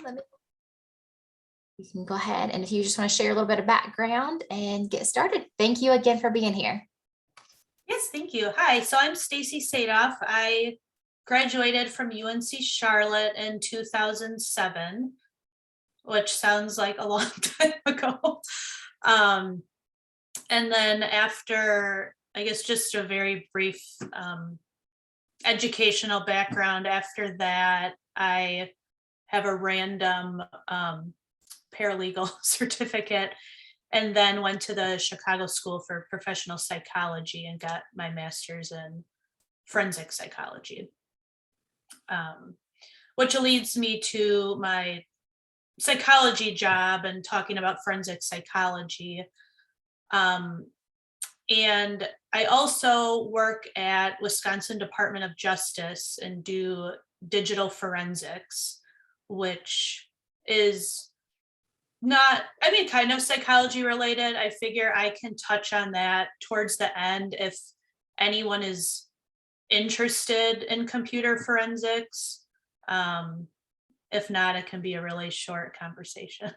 let me, you can go ahead, and if you just want to share a little bit of background and get started. Thank you again for being here. Yes, thank you. Hi, so I'm Stacy Sadoff. I graduated from UNC Charlotte in 2007, which sounds like a long time ago. And then after, I guess, just a very brief educational background, after that, I have a random paralegal certificate, and then went to the Chicago School for Professional Psychology and got my master's in forensic psychology, which leads me to my psychology job and talking about forensic psychology. And I also work at Wisconsin Department of Justice and do digital forensics, which is not, I mean, kind of psychology related. I figure I can touch on that towards the end if anyone is interested in computer forensics. If not, it can be a really short conversation.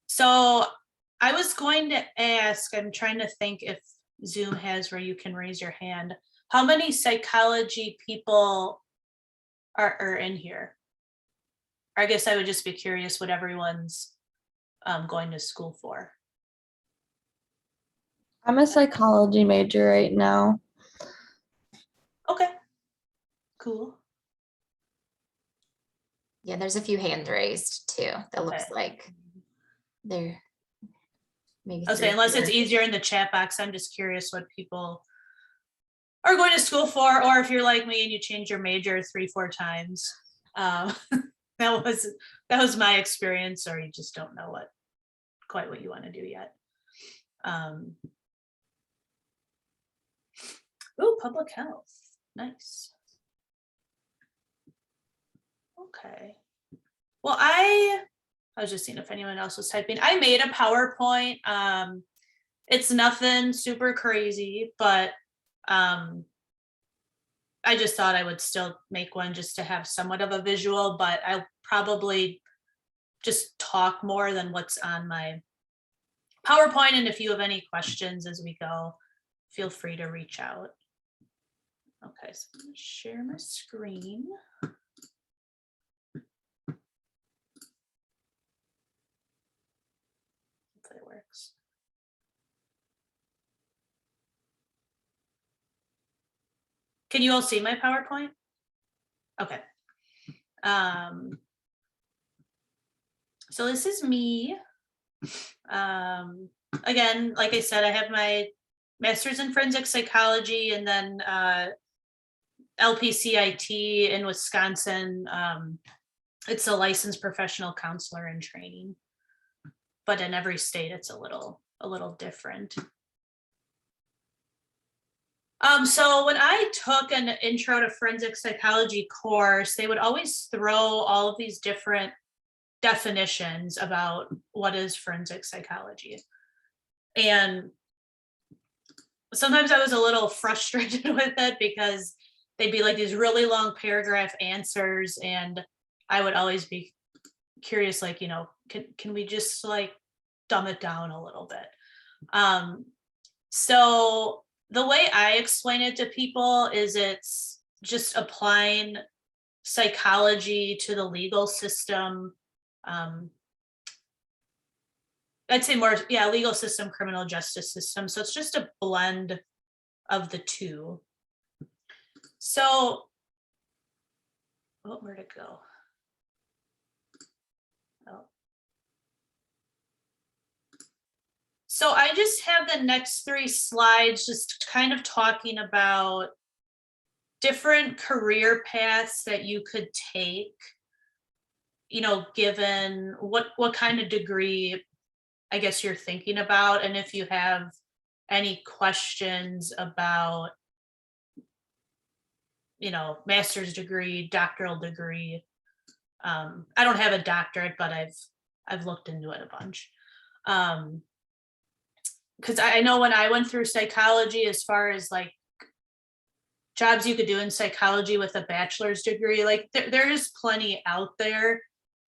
So I was going to ask, I'm trying to think if Zoom has where you can raise your hand. How many psychology people are in here? I guess I would just be curious what everyone's going to school for. I'm a psychology major right now. Okay, cool. Yeah, there's a few hands raised too. That looks like they're maybe. I was saying, unless it's easier in the chat box, I'm just curious what people are going to school for, or if you're like me and you change your major 3-4 times. That was my experience, or you just don't know quite what you want to do yet. Oh, public health, nice. Okay. Well, I was just seeing if anyone else was typing. I made a PowerPoint. It's nothing super crazy, but I just thought I would still make one just to have somewhat of a visual, but I'll probably just talk more than what's on my PowerPoint. And if you have any questions as we go, feel free to reach out. Okay, so I'm going to share my screen. Hopefully it works. Can you all see my PowerPoint? Okay. So this is me. Again, like I said, I have my master's in forensic psychology and then LPCIT in Wisconsin. It's a licensed professional counselor in training, but in every state it's a little different. So when I took an intro to forensic psychology course, they would always throw all of these different definitions about what is forensic psychology. And sometimes I was a little frustrated with it because they'd be like these really long paragraph answers, and I would always be curious, like, can we just like dumb it down a little bit? So the way I explain it to people is it's just applying psychology to the legal system. I'd say more, legal system, criminal justice system. So it's just a blend of the two. So, where'd it go? Oh. So I just have the next 3 slides just kind of talking about different career paths that you could take, given what kind of degree I guess you're thinking about, and if you have any questions about, master's degree, doctoral degree. I don't have a doctorate, but I've looked into it a bunch. Because I know when I went through psychology, as far as like jobs you could do in psychology with a bachelor's degree. Like there is plenty out there.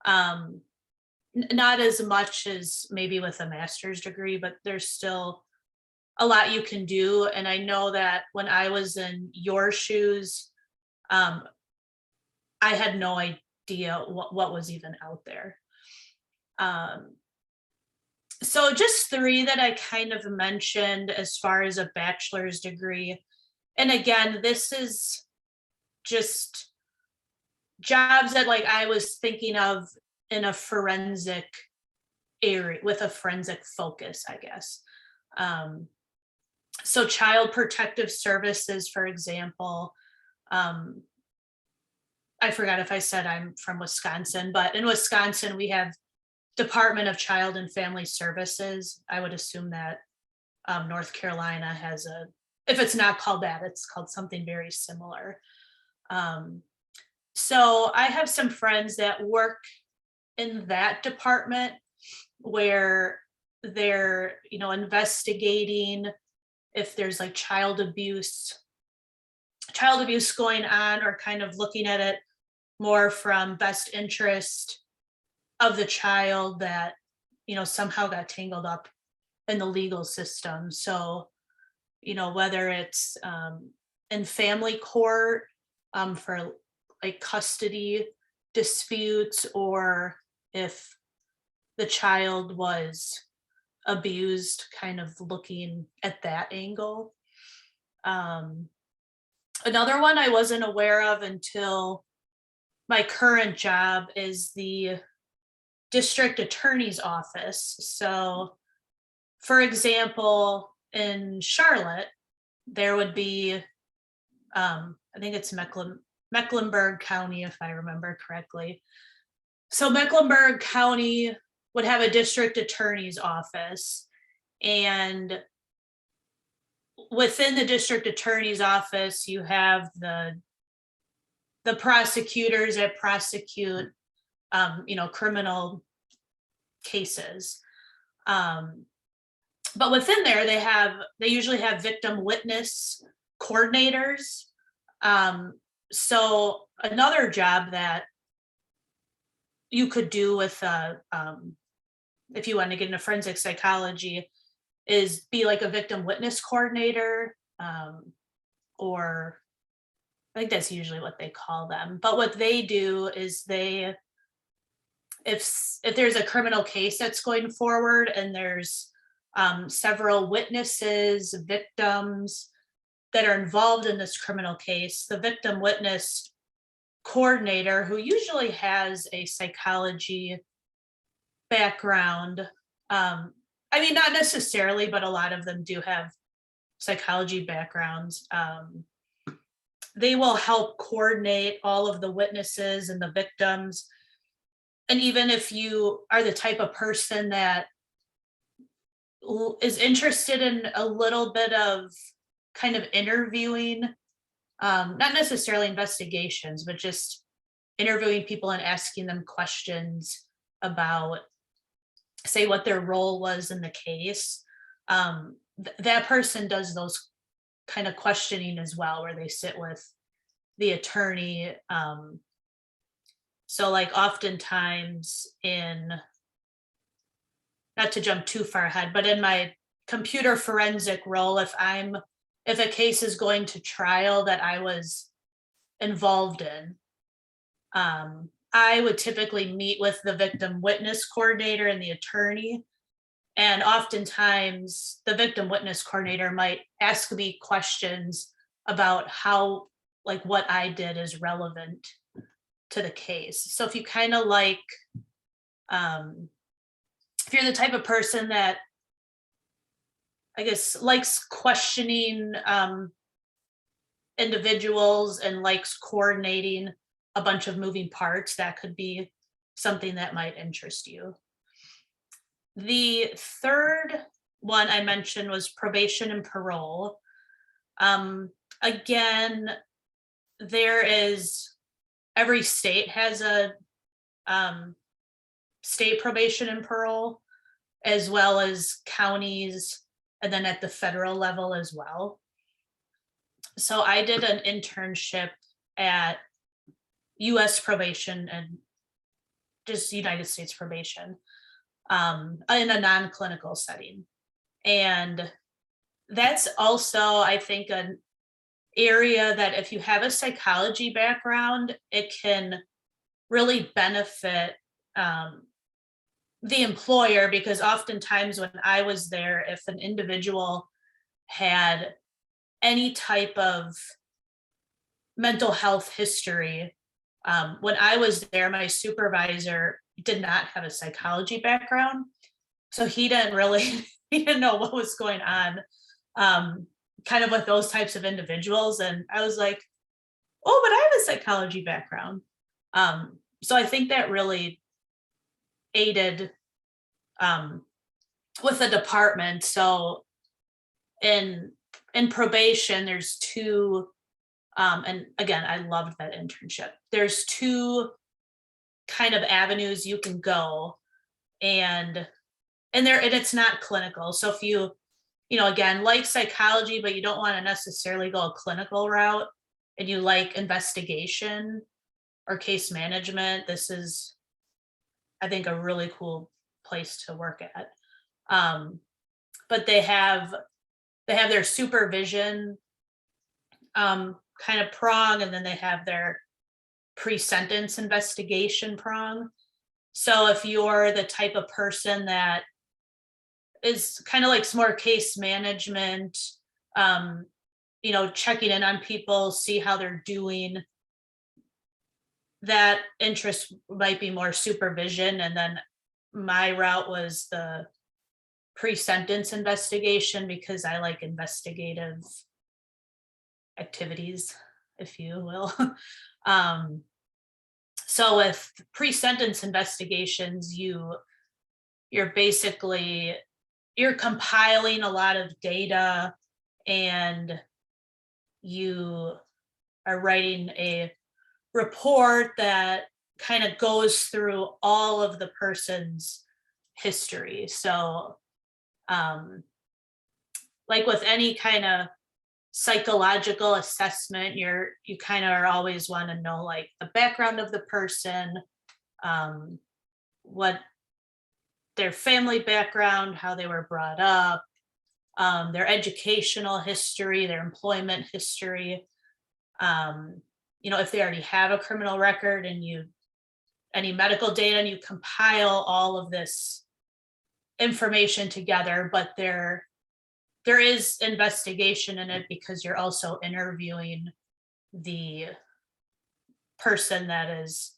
Not as much as maybe with a master's degree, but there's still a lot you can do. And I know that when I was in your shoes, I had no idea what was even out there. So just three that I kind of mentioned as far as a bachelor's degree. And again, this is just jobs that like I was thinking of in a forensic area with a forensic focus, I guess. So child protective services, for example. I forgot if I said I'm from Wisconsin, but in Wisconsin, we have Department of Child and Family Services. I would assume that North Carolina has if it's not called that, it's called something very similar. So I have some friends that work in that department where they're, investigating if there's like child abuse going on, or kind of looking at it more from best interest of the child that, somehow got tangled up in the legal system. So, whether it's in family court for like custody disputes, or if the child was abused, kind of looking at that angle. Another one I wasn't aware of until my current job is the district attorney's office. So, for example, in Charlotte, there would be, I think it's Mecklenburg County, if I remember correctly. So Mecklenburg County would have a district attorney's office, and within the district attorney's office, you have the prosecutors that prosecute, criminal cases. But within there, they usually have victim witness coordinators. So another job that you could do with, if you want to get into forensic psychology, is be like a victim witness coordinator, or I think that's usually what they call them. But what they do is if there's a criminal case that's going forward and there's several witnesses, victims that are involved in this criminal case, the victim witness coordinator, who usually has a psychology background, not necessarily, but a lot of them do have psychology backgrounds. They will help coordinate all of the witnesses and the victims. And even if you are the type of person that is interested in a little bit of kind of interviewing, not necessarily investigations, but just interviewing people and asking them questions about, say, what their role was in the case, that person does those kind of questioning as well, where they sit with the attorney. So like oftentimes not to jump too far ahead, but in my computer forensic role, if a case is going to trial that I was involved in, I would typically meet with the victim witness coordinator and the attorney. And oftentimes the victim witness coordinator might ask me questions about how, like, what I did is relevant to the case. So if you kind of like, if you're the type of person that, I guess, likes questioning individuals and likes coordinating a bunch of moving parts, that could be something that might interest you. The third one I mentioned was probation and parole. Again, every state has a state probation and parole, as well as counties, and then at the federal level as well. So I did an internship at US probation and just United States probation in a non-clinical setting. And that's also, I think, an area that if you have a psychology background, it can really benefit the employer, because oftentimes when I was there, if an individual had any type of mental health history, when I was there, my supervisor did not have a psychology background. So he didn't really, he didn't know what was going on kind of with those types of individuals. And I was like, oh, but I have a psychology background. So I think that really aided with the department. So in probation, there's two, and again, I loved that internship. There's two kind of avenues you can go, and it's not clinical. So if you again, like psychology, but you don't want to necessarily go a clinical route, and you like investigation or case management, this is, I think, a really cool place to work at. But they have their supervision kind of prong, and then they have their pre-sentence investigation prong. So if you're the type of person that is kind of like more case management, checking in on people, see how they're doing, that interest might be more supervision. And then my route was the pre-sentence investigation, because I like investigative activities, if you will. So with pre-sentence investigations, you're basically, you're compiling a lot of data, and you are writing a report that kind of goes through all of the person's history. So like with any kind of psychological assessment, you kind of are always want to know like the background of the person, what their family background, how they were brought up, their educational history, their employment history, if they already have a criminal record, and any medical data, and you compile all of this information together. But there is investigation in it, because you're also interviewing the person that is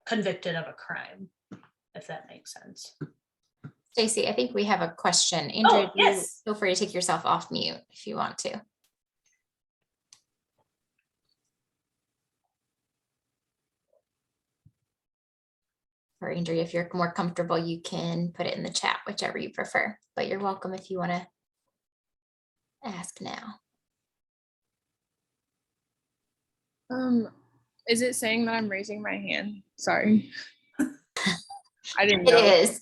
convicted of a crime, if that makes sense. Stacy, I think we have a question. Andrew, yes. Feel free to take yourself off mute if you want to. Or Andrea, if you're more comfortable, you can put it in the chat, whichever you prefer, but you're welcome if you want to ask now. Is it saying that I'm raising my hand? Sorry. I didn't It know. is.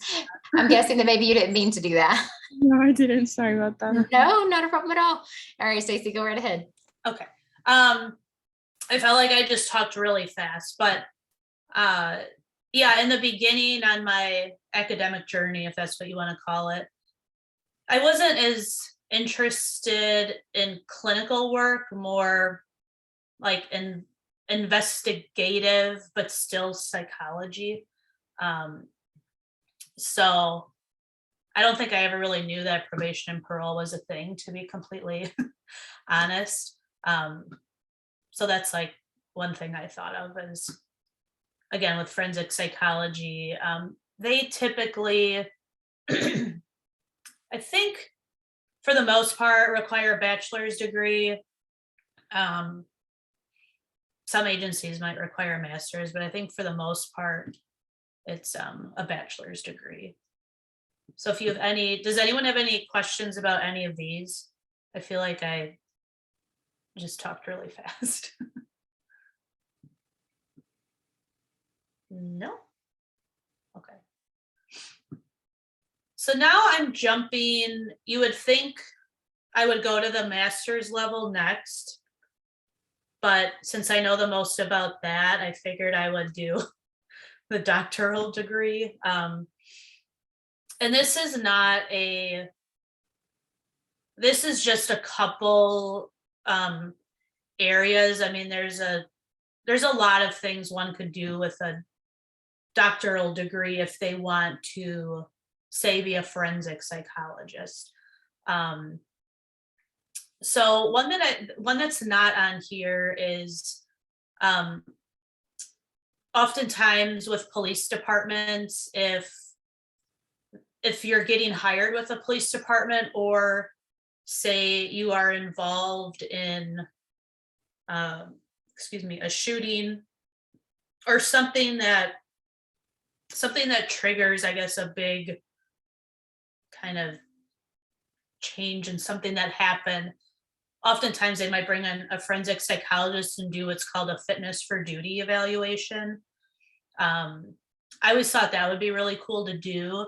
I'm guessing that maybe you didn't mean to do that. No, I didn't. Sorry about that. No, not a problem at all. All right, Stacy, go right ahead. Okay. I felt like I just talked really fast, but yeah, in the beginning on my academic journey, if that's what you want to call it, I wasn't as interested in clinical work, more like in investigative, but still psychology. So I don't think I ever really knew that probation and parole was a thing, to be completely honest. So that's like one thing I thought of is, again, with forensic psychology, they typically, I think for the most part, require a bachelor's degree. Some agencies might require a master's, but I think for the most part, it's a bachelor's degree. So if you have does anyone have any questions about any of these? I feel like I just talked really fast. No? Okay. So now I'm jumping, you would think I would go to the master's level next. But since I know the most about that, I figured I would do the doctoral degree. And this is not a, this is just a couple areas. I mean, there's a lot of things one could do with a doctoral degree if they want to, say, be a forensic psychologist. So one that's not on here is oftentimes with police departments, if you're getting hired with a police department, or say you are involved in a shooting or something that triggers, I guess, a big kind of change in something that happened. Oftentimes they might bring in a forensic psychologist and do what's called a fitness for duty evaluation. I always thought that would be really cool to do.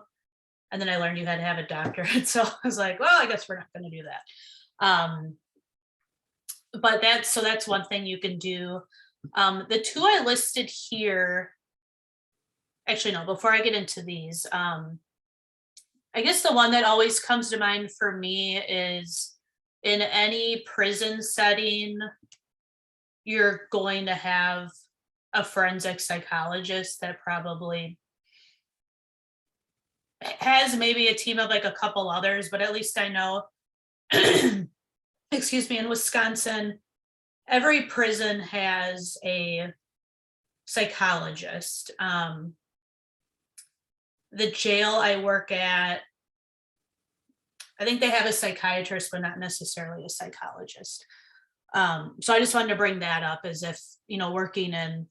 And then I learned you had to have a doctorate. So I was like, well, I guess we're not going to do that. But that's one thing you can do. The two I listed here, actually, no, before I get into these, I guess the one that always comes to mind for me is in any prison setting, you're going to have a forensic psychologist that probably has maybe a team of like a couple others, but at least I know, excuse me, in Wisconsin, every prison has a psychologist. The jail I work at, I think they have a psychiatrist, but not necessarily a psychologist. So I just wanted to bring that up, as if, you know, working in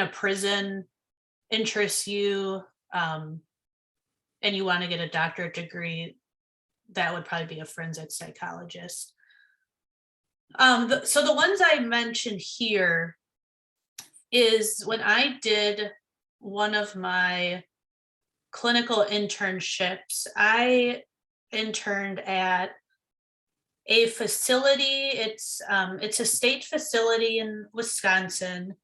a prison interests you, and you want to get a doctorate degree, that would probably be a forensic psychologist. So the ones I mentioned here is when I did one of my clinical internships, I interned at a facility. It's a state facility in Wisconsin.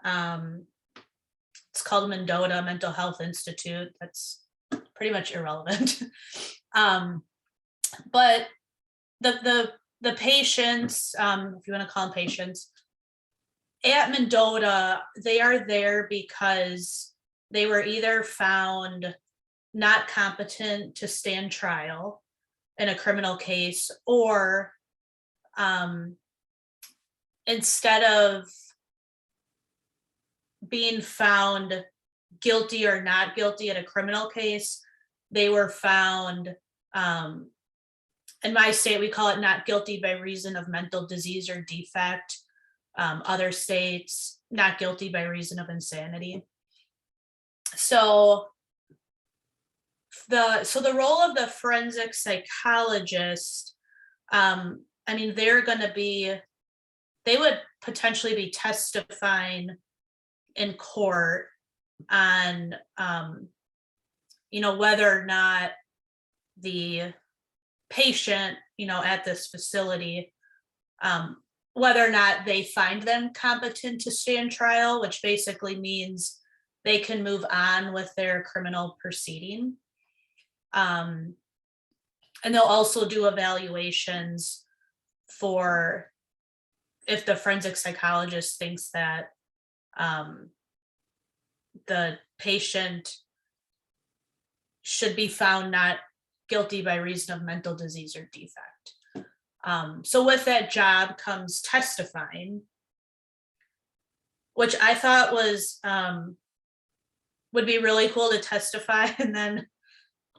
It's called Mendota Mental Health Institute. That's pretty much irrelevant. But the patients, if you want to call them patients, at Mendota, they are there because they were either found not competent to stand trial in a criminal case, or instead of being found guilty or not guilty in a criminal case, they were found, in my state, we call it not guilty by reason of mental disease or defect. Other states, not guilty by reason of insanity. So the role of the forensic psychologist, I mean, they would potentially be testifying in court on, you know, whether or not the patient, you know, at this facility, whether or not they find them competent to stand trial, which basically means they can move on with their criminal proceeding. And they'll also do evaluations for if the forensic psychologist thinks that the patient should be found not guilty by reason of mental disease or defect. So with that job comes testifying, which I thought would be really cool to testify. And then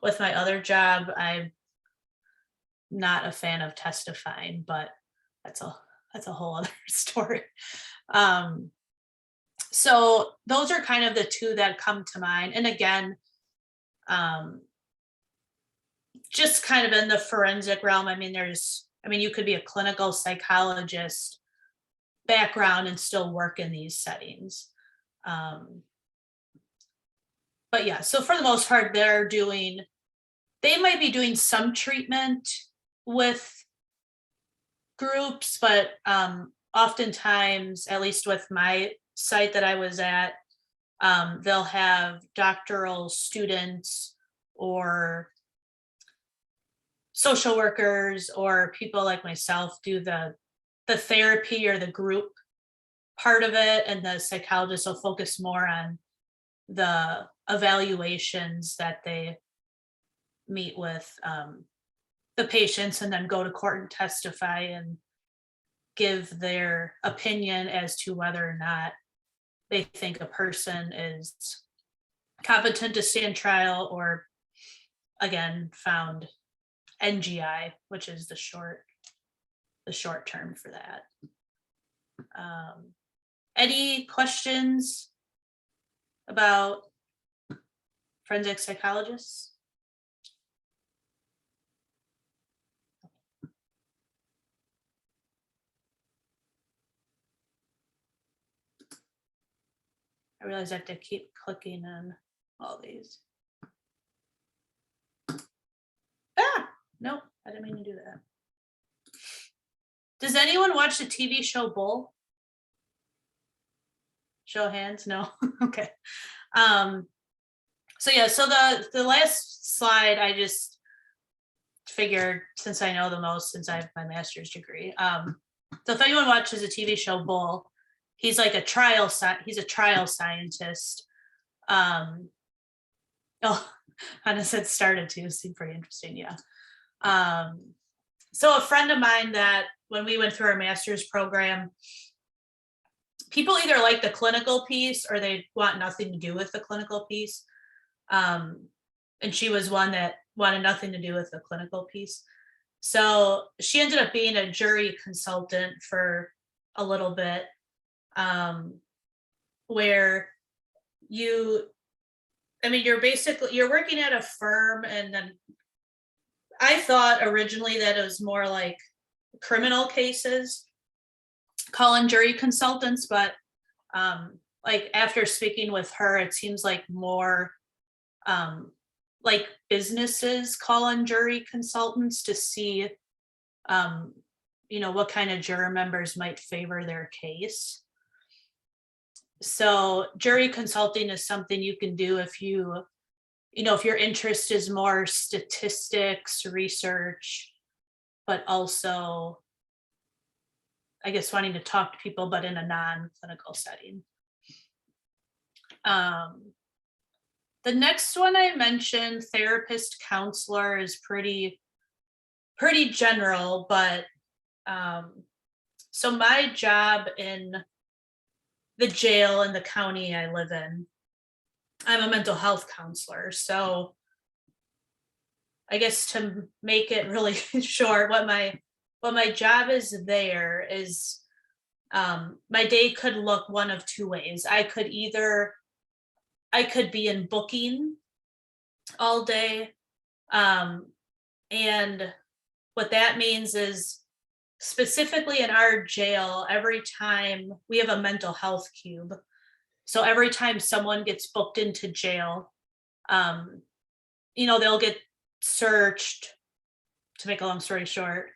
with my other job, I'm not a fan of testifying, but that's a whole other story. So those are kind of the two that come to mind. And again, just kind of in the forensic realm, I mean, you could be a clinical psychologist background and still work in these settings. But yeah, so for the most part, they might be doing some treatment with groups, but oftentimes, at least with my site that I was at, they'll have doctoral students or social workers or people like myself do the therapy or the group part of it, and the psychologist will focus more on the evaluations that they meet with the patients, and then go to court and testify and give their opinion as to whether or not they think a person is competent to stand trial, or again found NGI, which is the short term for that. Any questions about forensic psychologists? I realize I have to keep clicking on all these. Nope, I didn't mean to do that. Does anyone watch the TV show Bull? Show of hands, no. Okay. So yeah, so the last slide, I just figured, since I know the most, since I have my master's degree. So if anyone watches the TV show Bull, he's like a trial scientist. Oh, Hannah said started to, seemed pretty interesting, yeah. So a friend of mine, that when we went through our master's program, people either like the clinical piece or they want nothing to do with the clinical piece. And she was one that wanted nothing to do with the clinical piece. So she ended up being a jury consultant for a little bit, where you're working at a firm, and then I thought originally that it was more like criminal cases, calling jury consultants, but like after speaking with her, it seems like more like businesses call on jury consultants to see what kind of juror members might favor their case. So jury consulting is something you can do if if your interest is more statistics, research, but also, I guess, wanting to talk to people, but in a non-clinical setting. The next one I mentioned, therapist, counselor, is pretty general, but so my job in the jail in the county I live in, I'm a mental health counselor. So I guess to make it really short, what my job is there is, my day could look one of two ways. I could be in booking all day. And what that means is, specifically in our jail, every time we have a mental health cube. So every time someone gets booked into jail, they'll get searched, to make a long story short,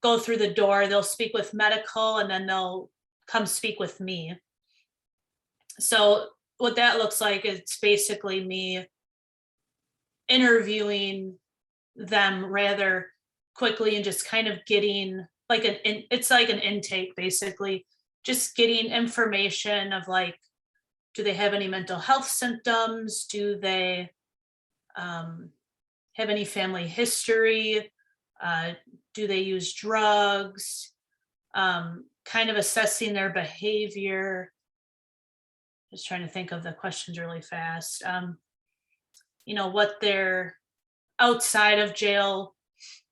go through the door, they'll speak with medical, and then they'll come speak with me. So what that looks like, it's basically me interviewing them rather quickly and just kind of getting it's like an intake, basically, just getting information of like, do they have any mental health symptoms? Do they have any family history? Do they use drugs? Kind of assessing their behavior. Just trying to think of the questions really fast. What their outside of jail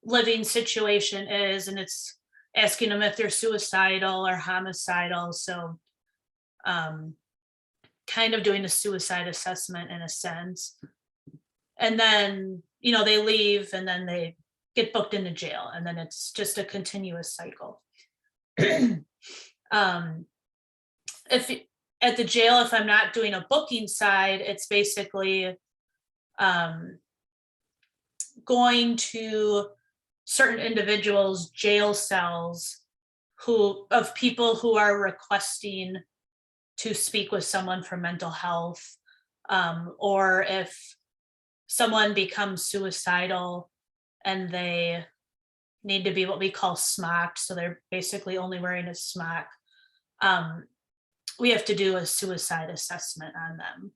living situation is, and it's asking them if they're suicidal or homicidal. So kind of doing a suicide assessment in a sense. And then, they leave, and then they get booked into jail, and then it's just a continuous cycle. If at the jail, if I'm not doing a booking side, it's basically going to certain individuals' jail cells of people who are requesting to speak with someone for mental health, or if someone becomes suicidal and they need to be what we call smocked, so they're basically only wearing a smock. We have to do a suicide assessment on them.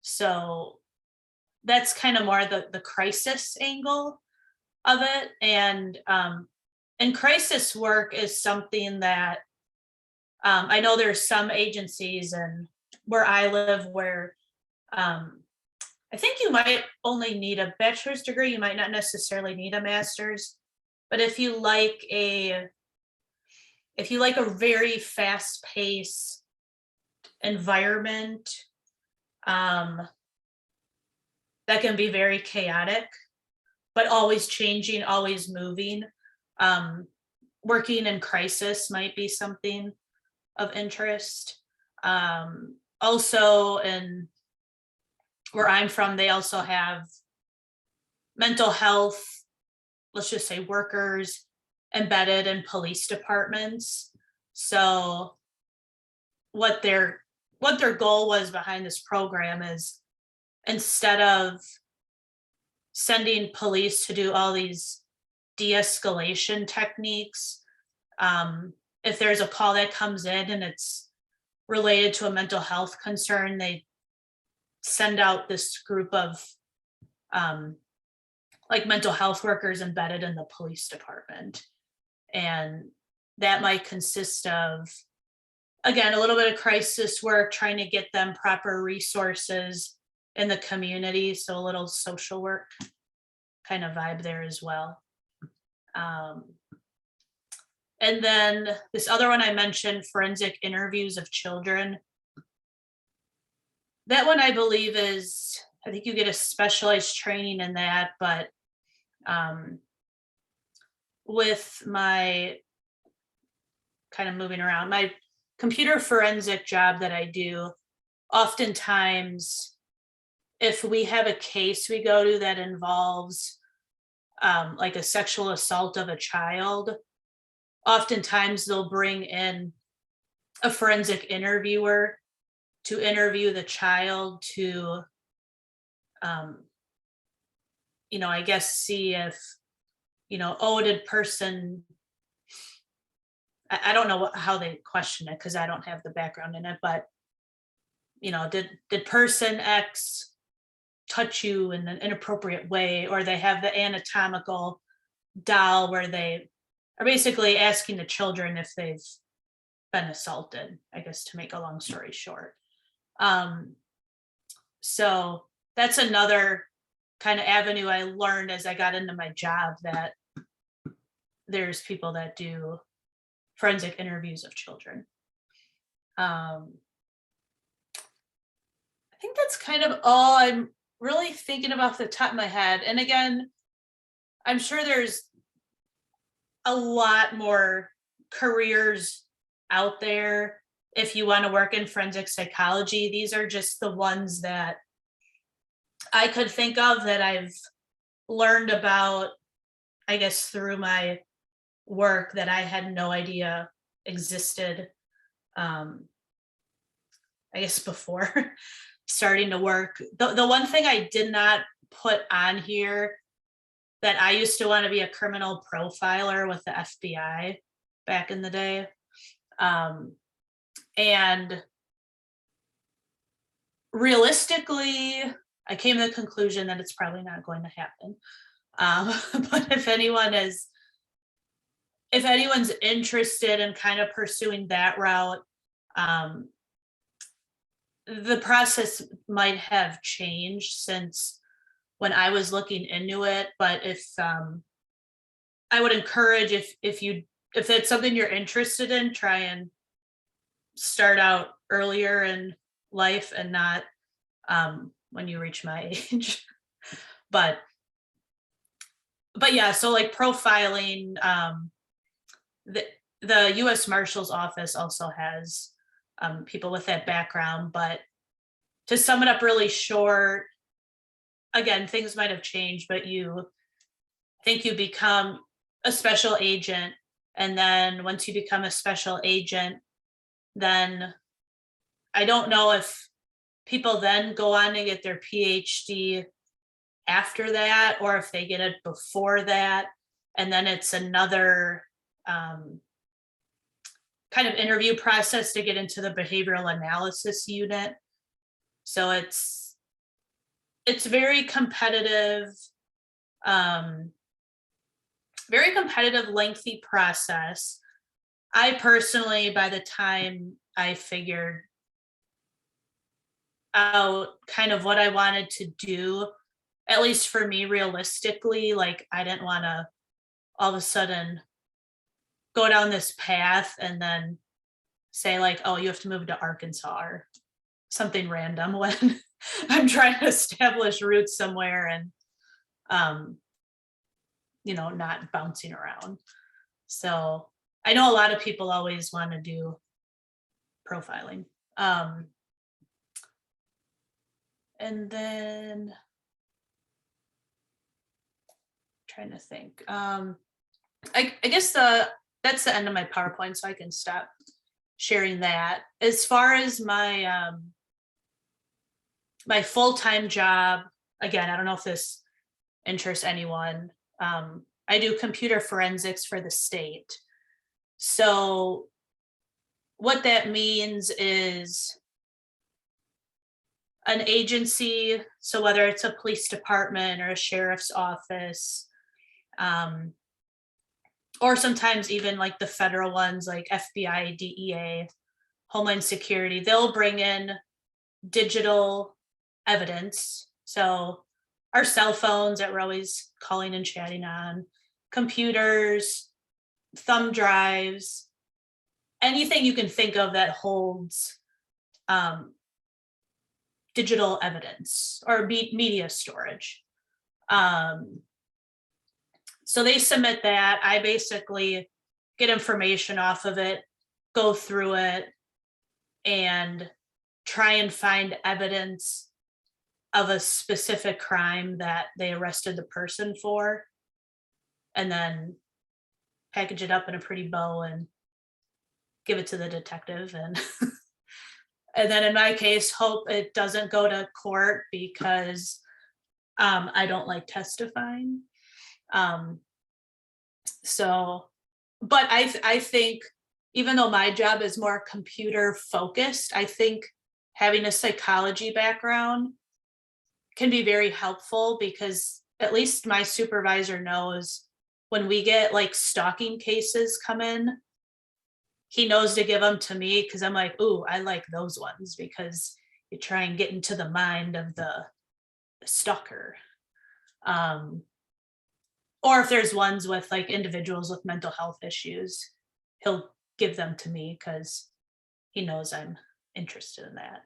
So that's kind of more the crisis angle of it. And crisis work is something that I know there's some agencies and where I live where I think you might only need a bachelor's degree. You might not necessarily need a master's, but if you like a very fast paced environment, that can be very chaotic, but always changing, always moving. Working in crisis might be something of interest. Also, in where I'm from, they also have mental health, let's just say, workers embedded in police departments. So what their goal was behind this program is, instead of sending police to do all these de-escalation techniques, if there's a call that comes in and it's related to a mental health concern, they send out this group of like mental health workers embedded in the police department. And that might consist of, again, a little bit of crisis work, trying to get them proper resources in the community. So a little social work kind of vibe there as well. And then this other one I mentioned, forensic interviews of children. That one I believe is, I think you get a specialized training in that, but with my kind of moving around, my computer forensic job that I do, oftentimes if we have a case we go to that involves like a sexual assault of a child, oftentimes they'll bring in a forensic interviewer to interview the child to, I guess, see if, did person, I don't know how they question it because I don't have the background in it, but, did person X touch you in an inappropriate way? Or they have the anatomical doll where they are basically asking the children if they've been assaulted, I guess, to make a long story short. So that's another kind of avenue I learned as I got into my job, that there's people that do forensic interviews of children. I think that's kind of all I'm really thinking about off the top of my head. And again, I'm sure there's a lot more careers out there if you want to work in forensic psychology. These are just the ones that I could think of that I've learned about, I guess, through my work that I had no idea existed, I guess, before starting to work. The one thing I did not put on here, that I used to want to be a criminal profiler with the FBI back in the day. And realistically, I came to the conclusion that it's probably not going to happen. But if anyone's interested in kind of pursuing that route, the process might have changed since when I was looking into it. But if I would encourage, if it's something you're interested in, try and start out earlier in life and not when you reach my age. but yeah, so like profiling, the U.S. Marshal's Office also has people with that background. But to sum it up really short, again, things might have changed, but you become a special agent. And then once you become a special agent, then I don't know if people then go on to get their PhD after that, or if they get it before that. And then it's another kind of interview process to get into the behavioral analysis unit. So it's very competitive, lengthy process. I personally, by the time I figured out kind of what I wanted to do, at least for me realistically, like I didn't want to all of a sudden go down this path and then say like, oh, you have to move to Arkansas or something random when I'm trying to establish roots somewhere and not bouncing around. So I know a lot of people always want to do profiling. And then trying to think. I guess that's the end of my PowerPoint, so I can stop sharing that. As far as my my full-time job, again, I don't know if this interests anyone. I do computer forensics for the state. So what that means is an agency, so whether it's a police department or a sheriff's office, or sometimes even like the federal ones like FBI, DEA, Homeland Security, they'll bring in digital evidence. So our cell phones that we're always calling and chatting on, computers, thumb drives, anything you can think of that holds digital evidence or media storage. So they submit that. I basically get information off of it, go through it, and try and find evidence of a specific crime that they arrested the person for, and then package it up in a pretty bow and give it to the detective. And and then in my case, hope it doesn't go to court because I don't like testifying. But I think even though my job is more computer focused, I think having a psychology background can be very helpful, because at least my supervisor knows when we get like stalking cases come in, he knows to give them to me, because I'm like, ooh, I like those ones, because you try and get into the mind of the stalker. Or if there's ones with like individuals with mental health issues, he'll give them to me because he knows I'm interested in that.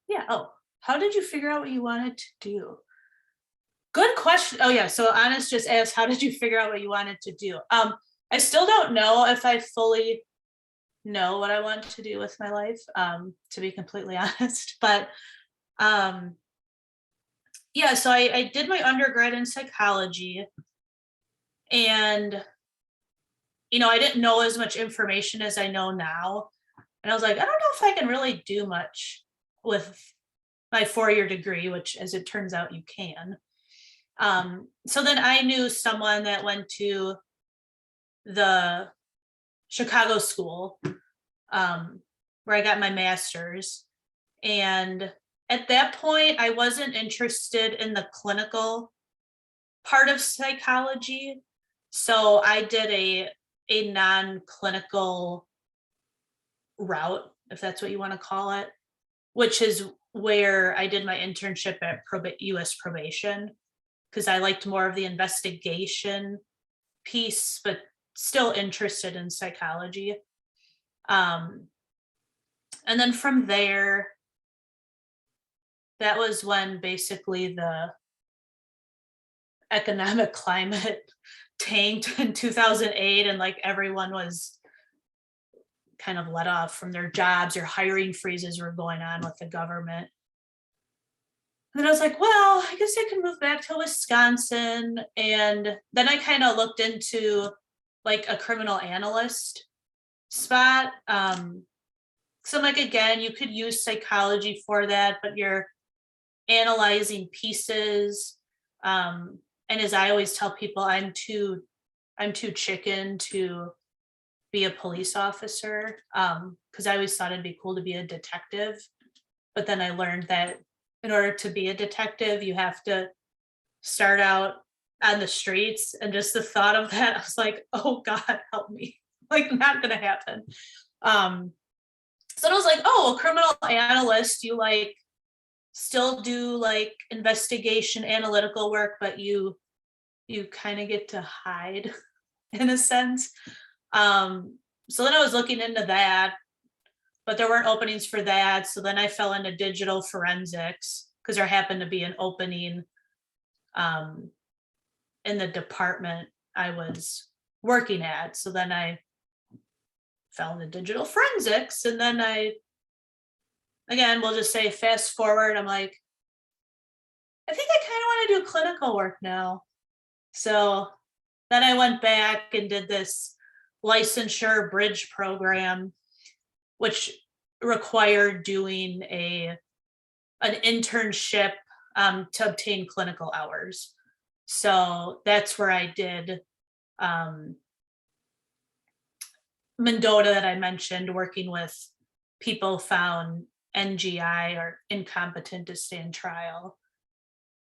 Yeah. Oh, how did you figure out what you wanted to do? Good question. Oh yeah. So Honest just asked, how did you figure out what you wanted to do? I still don't know if I fully know what I want to do with my life, to be completely honest. But yeah, so I did my undergrad in psychology, and I didn't know as much information as I know now. And I was like, I don't know if I can really do much with my 4-year degree, which as it turns out you can. So then I knew someone that went to the Chicago school, where I got my master's. And at that point, I wasn't interested in the clinical part of psychology. So I did a non-clinical route, if that's what you want to call it, which is where I did my internship at US probation, because I liked more of the investigation piece, but still interested in psychology. And then from there, that was when basically the economic climate tanked in 2008, and like everyone was kind of let off from their jobs, or hiring freezes were going on with the government. then I was like, well, I guess I could move back to Wisconsin. And then I kind of looked into like a criminal analyst spot. So I'm like, again, you could use psychology for that, but you're analyzing pieces. And as I always tell people, I'm too chicken to be a police officer. Because I always thought it'd be cool to be a detective. But then I learned that in order to be a detective, you have to start out on the streets. And just the thought of that, I was like, oh God, help me. Like, not gonna happen. So I was like, oh, a criminal analyst, you like still do like investigation analytical work, but you kind of get to hide in a sense. So then I was looking into that, but there weren't openings for that. So then I fell into digital forensics because there happened to be an opening in the department I was working at. So then I fell into digital forensics, and then again, we'll just say fast forward, I'm like, I think I kind of want to do clinical work now. So then I went back and did this licensure bridge program, which required doing an internship to obtain clinical hours. So that's where I did Mendota that I mentioned, working with people found NGI or incompetent to stand trial.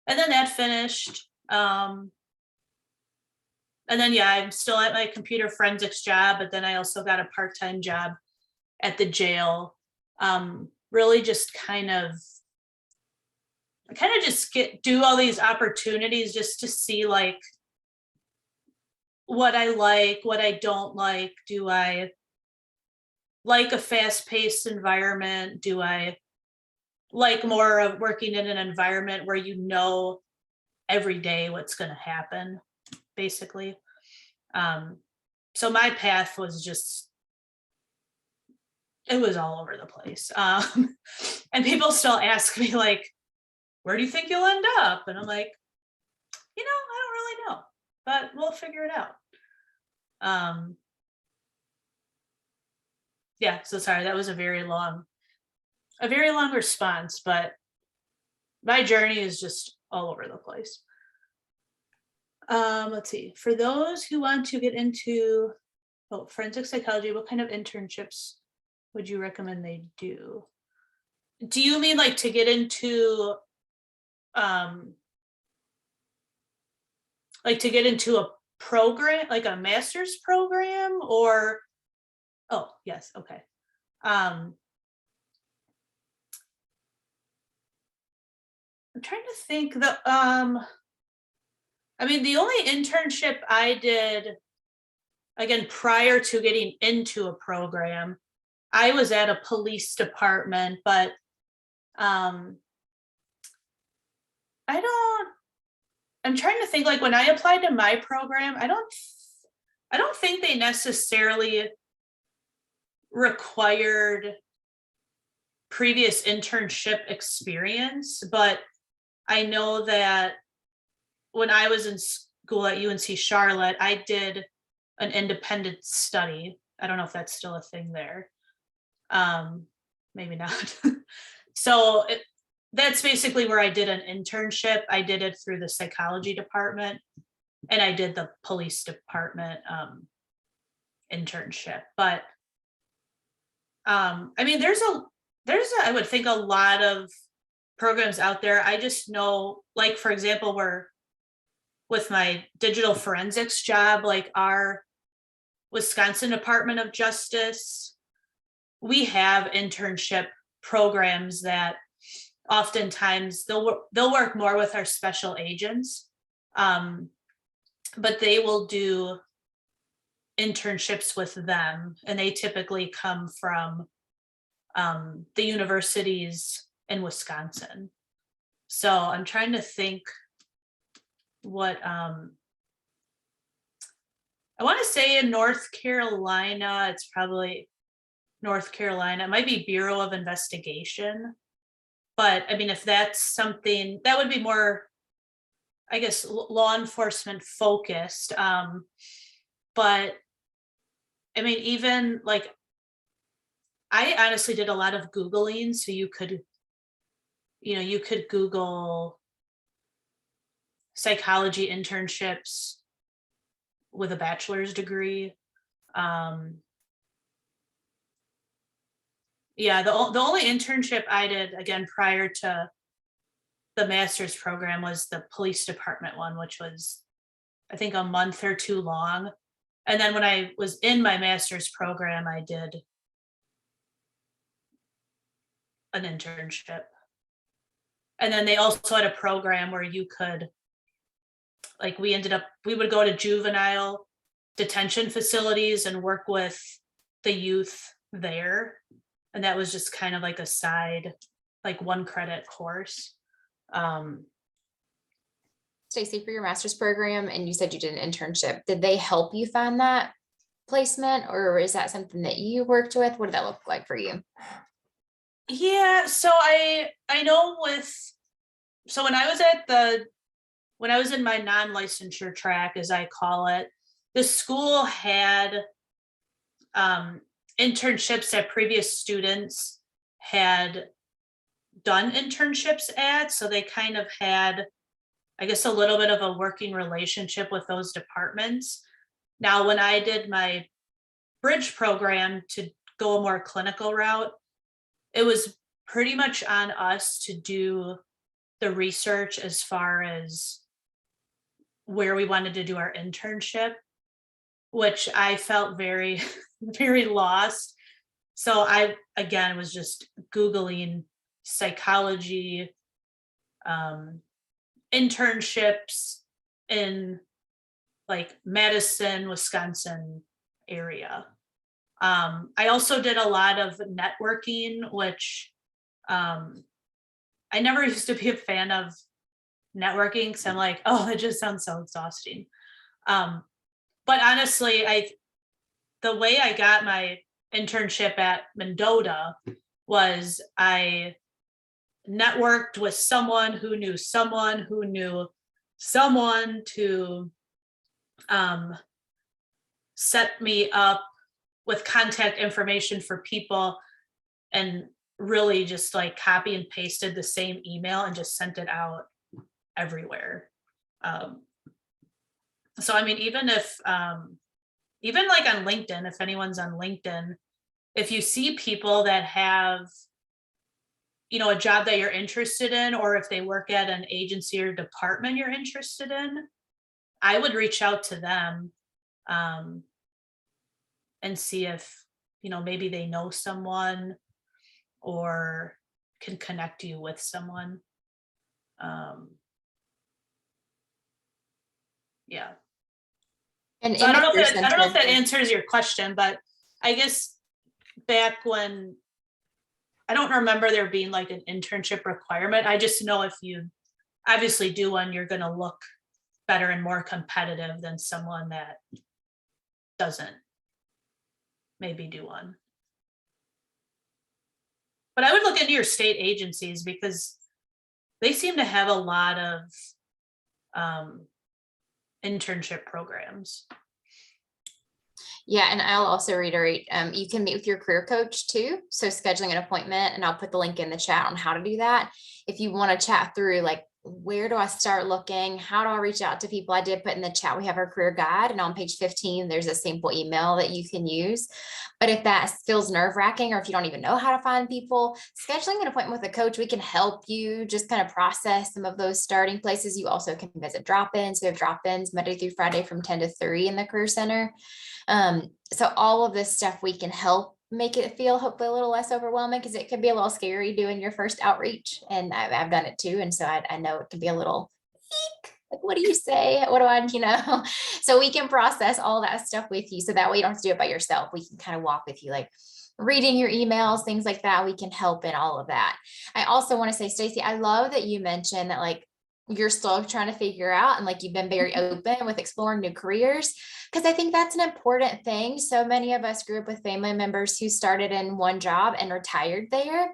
And then that finished. And then, yeah, I'm still at my computer forensics job, but then I also got a part-time job at the jail. Really just kind of just do all these opportunities just to see like what I like, what I don't like. Do I like a fast-paced environment? Do I like more of working in an environment where you know every day what's going to happen, basically? So my path was just, it was all over the place. And people still ask me like, where do you think you'll end up? And I'm like, I don't really know, but we'll figure it out. Yeah, so sorry, that was a very long response, but my journey is just all over the place. Let's see, for those who want to get into forensic psychology, what kind of internships would you recommend they do? Do you mean like to get into a program, like a master's program, or oh yes, okay. I'm trying to think. The only internship I did, again, prior to getting into a program, I was at a police department, but I'm trying to think, like when I applied to my program, I don't think they necessarily required previous internship experience, but I know that when I was in school at UNC Charlotte, I did an independent study. I don't know if that's still a thing there. Maybe not. So that's basically where I did an internship. I did it through the psychology department, and I did the police department internship. But there's I would think a lot of programs out there. I just know, like, for example, with my digital forensics job, like our Wisconsin Department of Justice, we have internship programs that oftentimes they'll work more with our special agents, but they will do internships with them, and they typically come from the universities in Wisconsin. So I'm trying to think what I want to say in North Carolina, it's probably North Carolina. It might be Bureau of Investigation. But I mean, if that's something that would be more, I guess, law enforcement focused. But I mean, even like, I honestly did a lot of Googling, so you could Google psychology internships with a bachelor's degree. Yeah, the only internship I did, again, prior to the master's program, was the police department one, which was, I think, a month or two long. And then when I was in my master's program, I did an internship. And then they also had a program where you could, like, we would go to juvenile detention facilities and work with the youth there. And that was just kind of like a side, like 1 credit course. Stacy, for your master's program, and you said you did an internship, did they help you find that placement, or is that something that you worked with? What did that look like for you? Yeah, so I know so when I was in my non-licensure track, as I call it, the school had internships that previous students had done internships at. So they kind of had, I guess, a little bit of a working relationship with those departments. Now, when I did my bridge program to go a more clinical route, it was pretty much on us to do the research as far as where we wanted to do our internship, which I felt very, very lost. So I, again, was just Googling psychology internships in like Madison, Wisconsin area. I also did a lot of networking, which I never used to be a fan of networking because I'm like, oh, it just sounds so exhausting. But honestly, the way I got my internship at Mendota was I networked with someone who knew someone who knew someone to set me up with contact information for people, and really just like copy and pasted the same email and just sent it out everywhere. So I mean, even if even like on LinkedIn, if anyone's on LinkedIn, if you see people that have, you know, a job that you're interested in, or if they work at an agency or department you're interested in, I would reach out to them and see if, you know, maybe they know someone or can connect you with someone. Yeah. And So I don't know if that that answers your question, but I guess back when, I don't remember there being like an internship requirement. I just know if you obviously do one, you're going to look better and more competitive than someone that doesn't maybe do one. But I would look into your state agencies because they seem to have a lot of internship programs. Yeah, and I'll also reiterate, you can meet with your career coach too. So scheduling an appointment, and I'll put the link in the chat on how to do that. If you want to chat through, like, where do I start looking? How do I reach out to people? I did put in the chat, we have our career guide, and on page 15, there's a simple email that you can use. But if that feels nerve-wracking, or if you don't even know how to find people, scheduling an appointment with a coach, we can help you just kind of process some of those starting places. You also can visit drop-ins. We have drop-ins Monday through Friday from 10 to 3 in the Career Center. So all of this stuff, we can help make it feel hopefully a little less overwhelming, because it can be a little scary doing your first outreach, and I've done it too, and so I know it can be a little like, what do you say, what do I, you know? So we can process all that stuff with you, so that way you don't have to do it by yourself. We can kind of walk with you, like reading your emails, things like that. We can help in all of that. I also want to say, Stacy, I love that you mentioned that, like, you're still trying to figure out, and like you've been very open with exploring new careers, because I think that's an important thing. So many of us grew up with family members who started in one job and retired there.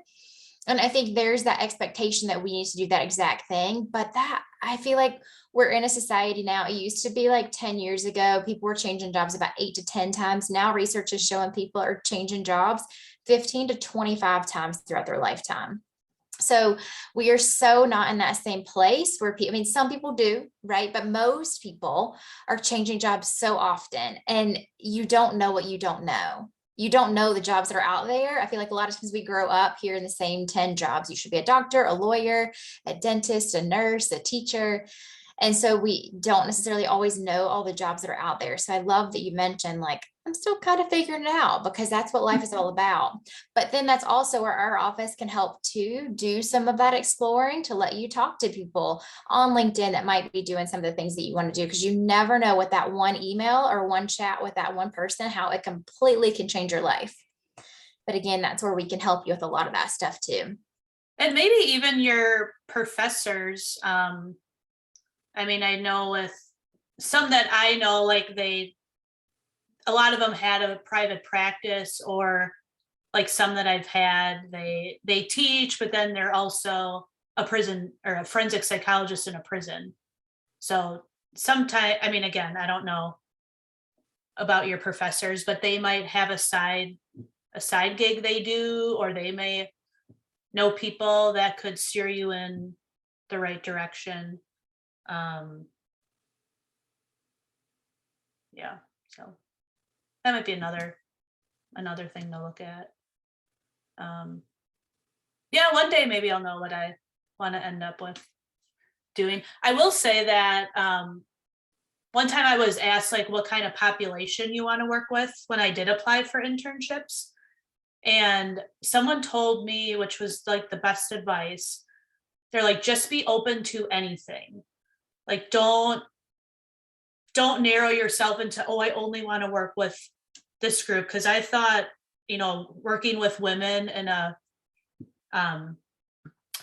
And I think there's that expectation that we need to do that exact thing, but that I feel like we're in a society now. It used to be like 10 years ago, people were changing jobs about 8 to 10 times. Now research is showing people are changing jobs 15 to 25 times throughout their lifetime. So we are so not in that same place where people, I mean, some people do, right? But most people are changing jobs so often, and you don't know what you don't know. You don't know the jobs that are out there. I feel like a lot of times we grow up here in the same 10 jobs. You should be a doctor, a lawyer, a dentist, a nurse, a teacher. And so we don't necessarily always know all the jobs that are out there. So I love that you mentioned, like, I'm still kind of figuring it out, because that's what life is all about. But then that's also where our office can help to do some of that exploring, to let you talk to people on LinkedIn that might be doing some of the things that you want to do, because you never know what that one email or one chat with that one person, how it completely can change your life. But again, that's where we can help you with a lot of that stuff too. And maybe even your professors. I mean, I know with some that I know, like a lot of them had a private practice, or like some that I've had, they teach, but then they're also a prison or a forensic psychologist in a prison. So sometimes, I mean, again, I don't know about your professors, but they might have a side gig they do, or they may know people that could steer you in the right direction. Yeah, so that might be another thing to look at. Yeah, one day maybe I'll know what I want to end up with doing. I will say that one time I was asked, like, what kind of population you want to work with when I did apply for internships. And someone told me, which was like the best advice, they're like, just be open to anything. Like, don't narrow yourself into, oh, I only want to work with this group. Because I thought, working with women in a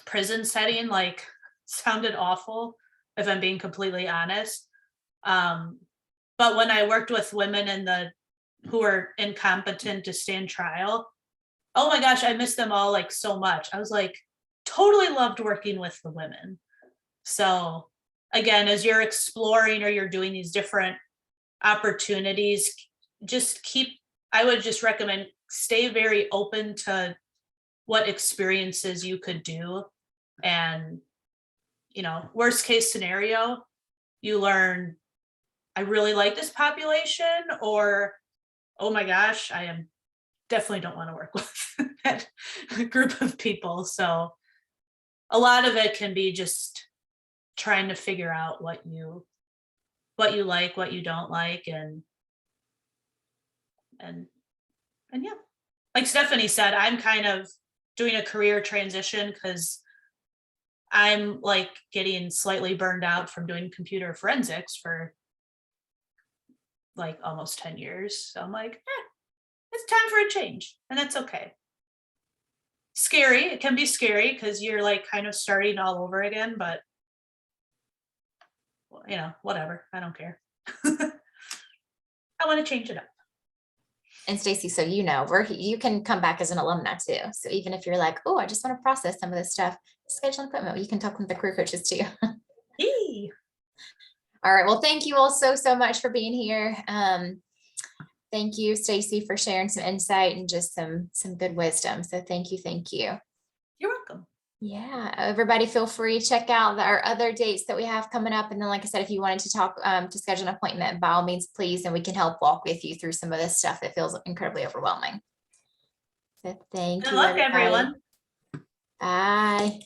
prison setting, like, sounded awful, if I'm being completely honest. But when I worked with women who are incompetent to stand trial, oh my gosh, I miss them all, like, so much. I was like, totally loved working with the women. So again, as you're exploring or you're doing these different opportunities, I would just recommend stay very open to what experiences you could do. And, worst case scenario, you learn, I really like this population, or, oh my gosh, definitely don't want to work with that group of people. So a lot of it can be just trying to figure out what you like, what you don't like, and yeah, like Stephanie said, I'm kind of doing a career transition because I'm like getting slightly burned out from doing computer forensics for like almost 10 years. So I'm like, it's time for a change, and that's okay. Scary, it can be scary because you're like kind of starting all over again, but whatever, I don't care. I want to change it up. And Stacy, so you can come back as an alumni too. So even if you're like, oh, I just want to process some of this stuff, schedule an appointment. You can talk with the career coaches too. Yay. All right. Well, thank you all so much for being here. Thank you, Stacy, for sharing some insight and just some good wisdom. So thank you. You're welcome. Yeah, everybody feel free to check out our other dates that we have coming up. And then, like I said, if you wanted to talk, to schedule an appointment, by all means, please, and we can help walk with you through some of this stuff that feels incredibly overwhelming. So thank you. Good luck, everyone. Bye.